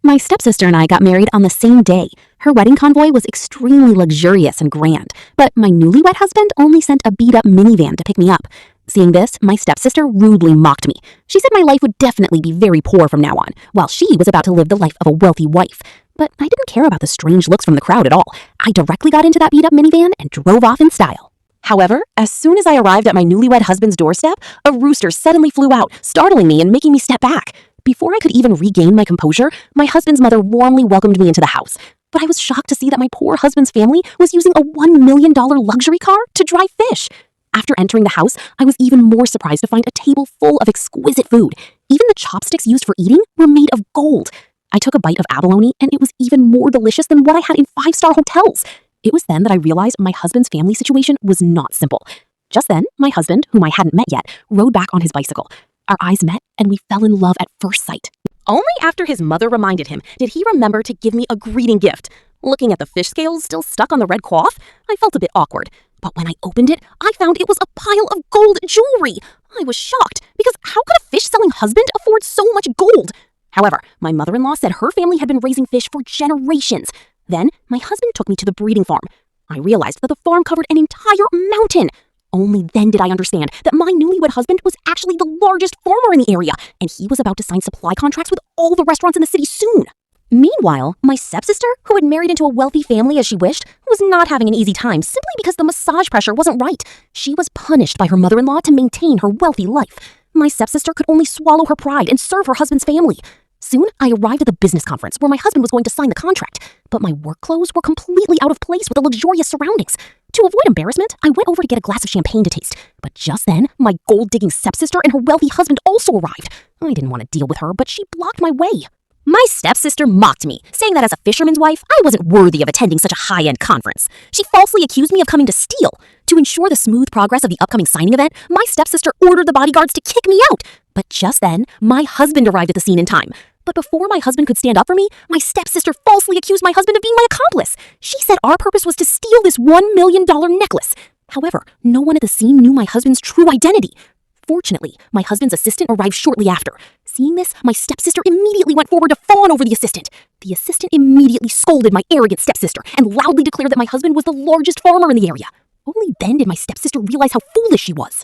My stepsister and I got married on the same day. Her wedding convoy was extremely luxurious and grand, but my newlywed husband only sent a beat-up minivan to pick me up. Seeing this, my stepsister rudely mocked me. She said my life would definitely be very poor from now on, while she was about to live the life of a wealthy wife. But I didn't care about the strange looks from the crowd at all. I directly got into that beat-up minivan and drove off in style. However, as soon as I arrived at my newlywed husband's doorstep, a rooster suddenly flew out, startling me and making me step back. Before I could even regain my composure, my husband's mother warmly welcomed me into the house. But I was shocked to see that my poor husband's family was using a $1 million luxury car to dry fish. After entering the house, I was even more surprised to find a table full of exquisite food. Even the chopsticks used for eating were made of gold. I took a bite of abalone, and it was even more delicious than what I had in five-star hotels. It was then that I realized my husband's family situation was not simple. Just then, my husband, whom I hadn't met yet, rode back on his bicycle. Our eyes met, and we fell in love at first sight. Only after his mother reminded him did he remember to give me a greeting gift. Looking at the fish scales still stuck on the red cloth, I felt a bit awkward. But when I opened it, I found it was a pile of gold jewelry. I was shocked, because how could a fish-selling husband afford so much gold? However, my mother-in-law said her family had been raising fish for generations. Then, my husband took me to the breeding farm. I realized that the farm covered an entire mountain. Only then did I understand that my newlywed husband was actually the largest farmer in the area, and he was about to sign supply contracts with all the restaurants in the city soon. Meanwhile, my stepsister, who had married into a wealthy family as she wished, was not having an easy time simply because the massage pressure wasn't right. She was punished by her mother-in-law to maintain her wealthy life. My stepsister could only swallow her pride and serve her husband's family. Soon, I arrived at the business conference where my husband was going to sign the contract, but my work clothes were completely out of place with the luxurious surroundings. To avoid embarrassment, I went over to get a glass of champagne to taste, but just then, my gold-digging stepsister and her wealthy husband also arrived. I didn't want to deal with her, but she blocked my way. My stepsister mocked me, saying that as a fisherman's wife, I wasn't worthy of attending such a high-end conference. She falsely accused me of coming to steal. To ensure the smooth progress of the upcoming signing event, my stepsister ordered the bodyguards to kick me out. But just then, my husband arrived at the scene in time. But before my husband could stand up for me, my stepsister falsely accused my husband of being my accomplice. She said our purpose was to steal this $1 million necklace. However, no one at the scene knew my husband's true identity. Fortunately, my husband's assistant arrived shortly after. Seeing this, my stepsister immediately went forward to fawn over the assistant. The assistant immediately scolded my arrogant stepsister and loudly declared that my husband was the largest farmer in the area. Only then did my stepsister realize how foolish she was.